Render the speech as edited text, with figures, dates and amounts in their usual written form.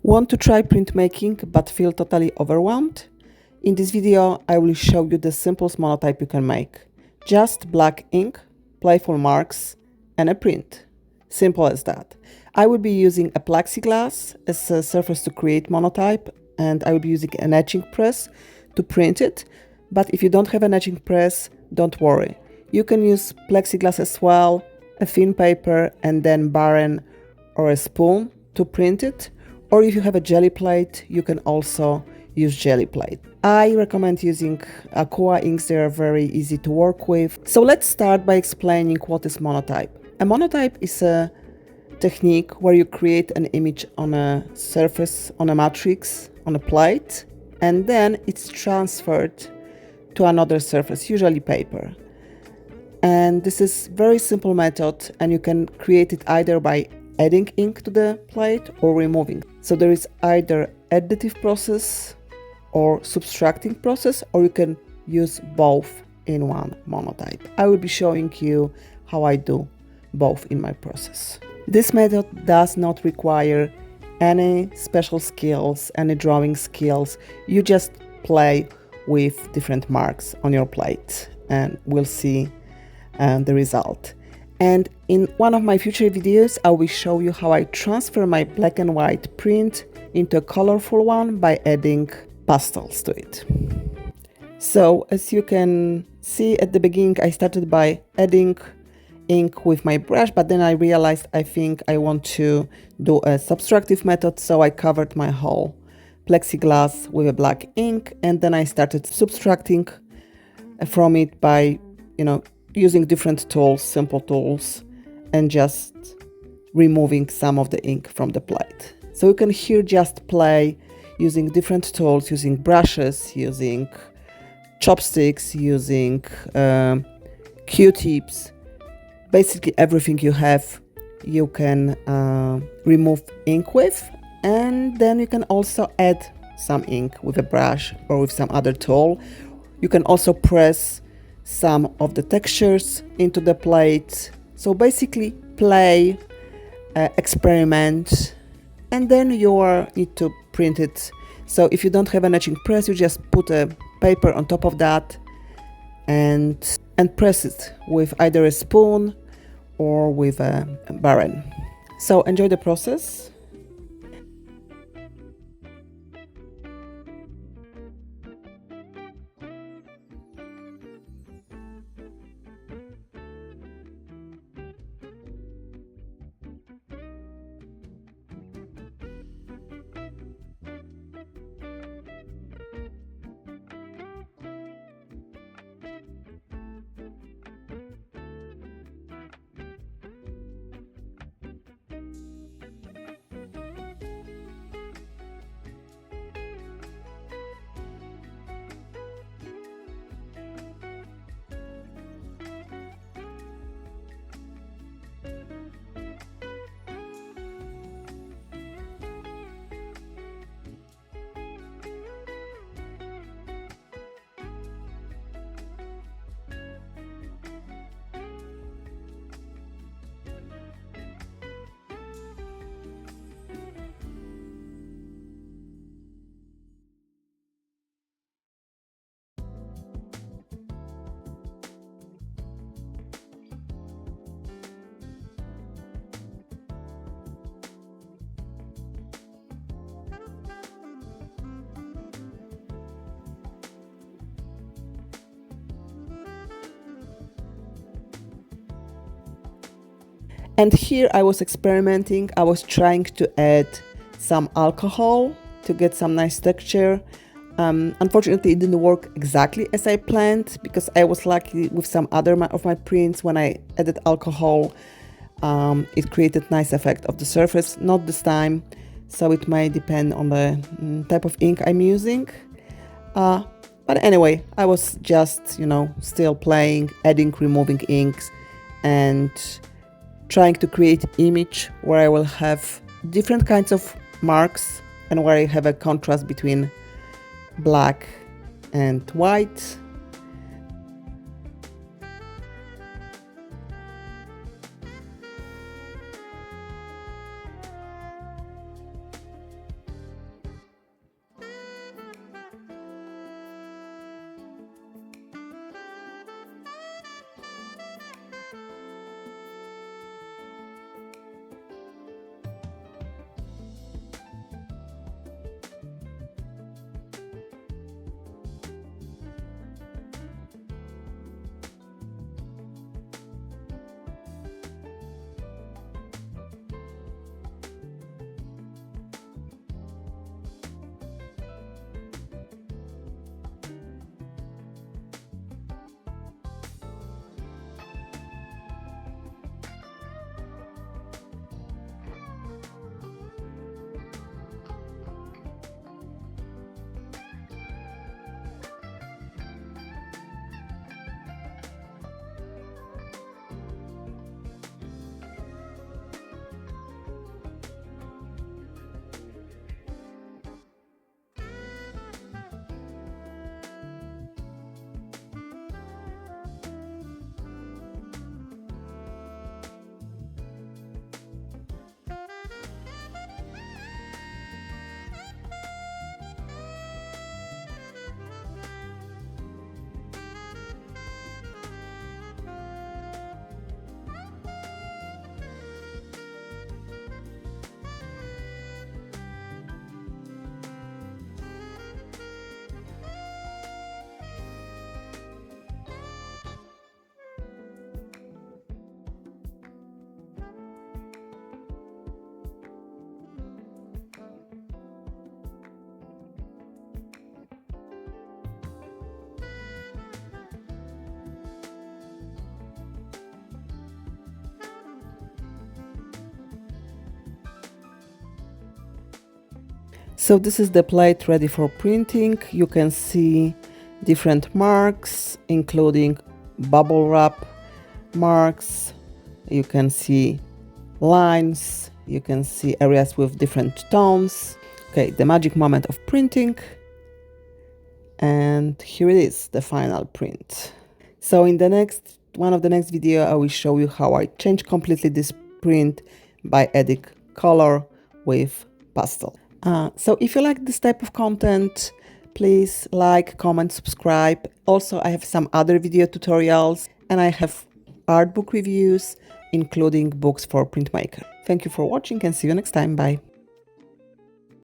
Want to try printmaking but feel totally overwhelmed? In this video, I will show you the simplest monotype you can make. Just black ink, playful marks, and a print. Simple as that. I will be using a Plexiglass as a surface to create monotype, and I will be using an etching press to print it. But if you don't have an etching press, don't worry. You can use Plexiglass as well, a thin paper, and then Brayer or a spoon to print it. Or if you have a jelly plate, you can also use jelly plate. I recommend using aqua inks, they are very easy to work with. So let's start by explaining what is monotype. A monotype is a technique where you create an image on a surface, on a matrix, on a plate, and then it's transferred to another surface, usually paper. And this is very simple method, and you can create it either by adding ink to the plate or removing. So there is either additive process or subtracting process, or you can use both in one monotype. I will be showing you how I do both in my process. This method does not require any special skills, any drawing skills. You just play with different marks on your plate and we'll see the result. And in one of my future videos, I will show you how I transfer my black and white print into a colorful one by adding pastels to it. So as you can see at the beginning, I started by adding ink with my brush, but then I realized I think I want to do a subtractive method, so I covered my whole Plexiglass with a black ink, and then I started subtracting from it by, using different tools, simple tools, and just removing some of the ink from the plate. So you can here just play using different tools, using brushes, using chopsticks, using Q-tips. Basically everything you have, you can remove ink with, and then you can also add some ink with a brush or with some other tool. You can also press some of the textures into the plate. So basically play, experiment, and then you need to print it. So if you don't have an etching press, you just put a paper on top of that and press it with either a spoon or with a Brayer. So enjoy the process. And here I was experimenting. I was trying to add some alcohol to get some nice texture. Unfortunately, it didn't work exactly as I planned, because I was lucky with some other of my prints. When I added alcohol, it created nice effect of the surface. Not this time, so it may depend on the type of ink I'm using. But anyway, I was just, still playing, adding, removing inks, and trying to create image where I will have different kinds of marks and where I have a contrast between black and white. So this is the plate ready for printing. You can see different marks, including bubble wrap marks. You can see lines. You can see areas with different tones. Okay, the magic moment of printing. And here it is, the final print. So in the next one of the next video, I will show you how I change completely this print by adding color with pastel. So if you like this type of content, please like, comment, subscribe. Also, I have some other video tutorials and I have art book reviews, including books for printmaker. Thank you for watching and see you next time. Bye.